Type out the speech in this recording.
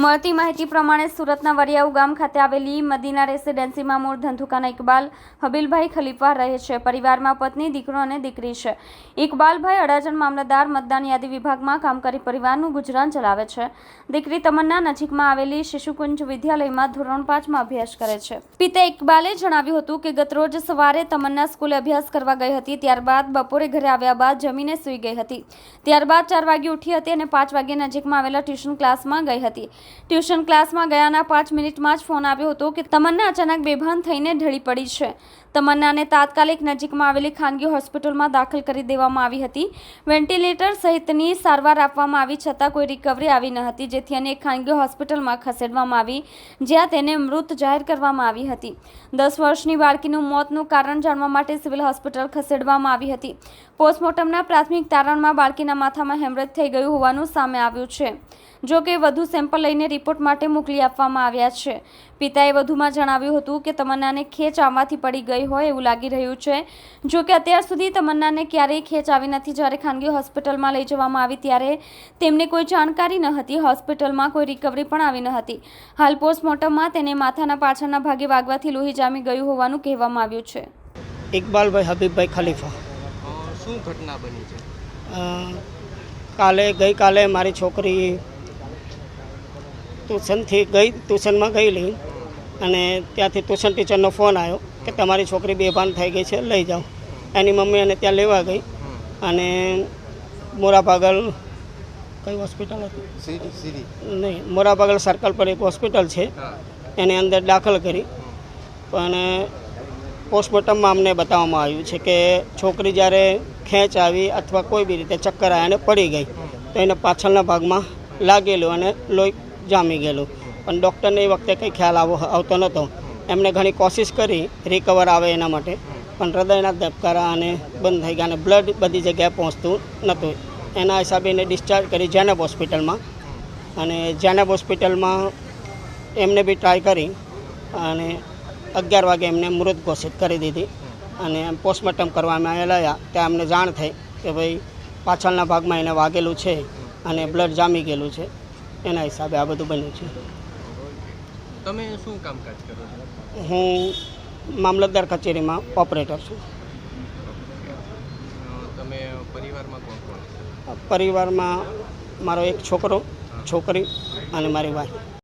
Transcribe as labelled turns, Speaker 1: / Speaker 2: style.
Speaker 1: મળતી માહિતી પ્રમાણે સુરતના વરિયાઉ ગામ ખાતે આવેલી મદીના રેસિડેન્સીમાં મૂળ ધંધુકાના ઇકબાલ હબીલભાઈ ખલીફા રહે છે. પરિવારમાં પત્ની, દીકરો અને દીકરી છે. ઇકબાલભાઈ અડાજણ મામલતદાર મતદાન યાદી વિભાગમાં કામ કરી પરિવારનું ગુજરાન ચલાવે છે. દીકરી તમન્ના નજીકમાં આવેલી શિશુકુંજ વિદ્યાલયમાં ધોરણ 5માં અભ્યાસ કરે છે. પિતા ઇકબાલે જણાવ્યું હતું કે ગતરોજ સવારે તમન્ના સ્કૂલે અભ્યાસ કરવા ગઈ હતી. ત્યારબાદ બપોરે ઘરે આવ્યા બાદ જમીને સૂઈ ગઈ હતી. ત્યારબાદ 4 વાગે ઉઠી હતી અને 5 વાગે નજીકમાં આવેલા ટ્યુશન ક્લાસમાં ગઈ હતી. ટ્યુશન ક્લાસમાં ગયાના 5 મિનિટમાં જ ફોન આવ્યો હતો કે તમન્ના અચાનક બેભાન થઈને ઢળી પડી છે. તમન્નાને તાત્કાલિક નજીકમાં આવેલી ખાનગી હોસ્પિટલમાં દાખલ કરી દેવામાં આવી હતી. વેન્ટિલેટર સહિતની સારવાર આપવામાં આવી છતાં કોઈ રિકવરી આવી ન હતી, જેથી અનેક ખાનગી હોસ્પિટલમાં ખસેડવામાં આવી, જ્યાં તેને મૃત જાહેર કરવામાં આવી હતી. 10 વર્ષની બાળકીનું મોતનું કારણ જાણવા માટે સિવિલ હોસ્પિટલ ખસેડવામાં આવી હતી. પોસ્ટમોર્ટમના પ્રાથમિક તારણમાં બાળકીના માથામાં હેમરેજ થઈ ગયું હોવાનું સામે આવ્યું છે. જો કે વધુ સેમ્પલ લઈને રિપોર્ટ માટે મોકલી આપવામાં આવ્યા છે. પિતાએ વધુમાં જણાવ્યું હતું કે તમન્નાને ખેંચ આવવાથી પડી ગઈ હોય એવું લાગી રહ્યું છે. જો કે અત્યાર સુધી તમન્નાને ક્યારેય ખેંચ આવી નથી. જ્યારે ખાનગી હોસ્પિટલમાં લઈ જવામાં આવી ત્યારે તેમને કોઈ જાણકારી ન હતી. હોસ્પિટલમાં કોઈ રિકવરી પણ આવી ન હતી. હાલ પોસ્ટમોર્ટમમાં તેને માથાના પાછળના ભાગે વાગવાથી લોહી જામી ગયું હોવાનું કહેવામાં આવ્યું છે.
Speaker 2: ઇકબાલભાઈ હબીબભાઈ ખલીફા.
Speaker 3: શું ઘટના બની છે?
Speaker 2: ગઈકાલે મારી છોકરી ટ્યુશનમાં ગયેલી અને ત્યાંથી ટ્યુશન ટીચરનો ફોન આવ્યો કે તમારી છોકરી બેભાન થઈ ગઈ છે, લઈ જાઓ. એની મમ્મી એને ત્યાં લેવા ગઈ અને મોરાભાગલ કઈ હોસ્પિટલ હતી નહીં, મોરાભાગલ સર્કલ પર એક હોસ્પિટલ છે, એની અંદર દાખલ કરી. પણ પોસ્ટમોર્ટમમાં અમને બતાવવામાં આવ્યું છે કે છોકરી જ્યારે ખેંચ આવી અથવા કોઈ બી રીતે ચક્કર આવ્યા અને પડી ગઈ તો એને પાછળના ભાગમાં લાગેલું અને લોહી જામી ગયેલું. પણ ડૉક્ટરને એ વખતે કંઈ ખ્યાલ આવતો નહોતો. એમણે ઘણી કોશિશ કરી રિકવર આવે એના માટે, પણ હૃદયના ધબકારા અને બંધ થઈ ગયા અને બ્લડ બધી જગ્યાએ પહોંચતું નહોતું. એના હિસાબે એને ડિસ્ચાર્જ કરી જેનેબ હોસ્પિટલમાં. અને જેનેબ હોસ્પિટલમાં એમને બી ટ્રાય કરી અને 11 વાગે એમને મૃત ઘોષિત કરી દીધી. અને પોસ્ટમોર્ટમ કરવામાં આવેલા ત્યાં અમને જાણ થઈ કે ભાઈ પાછળના ભાગમાં એને વાગેલું છે અને બ્લડ જામી ગયેલું છે. એના હિસાબે આ બધું બન્યું છે.
Speaker 3: તમે શું કામકાજ કરો છો?
Speaker 2: હું મામલતદાર કચેરીમાં ઓપરેટર છું.
Speaker 3: તમે પરિવારમાં કોણ કોણ?
Speaker 2: પરિવારમાં મારો એક છોકરો, છોકરી અને મારી વાઈફ.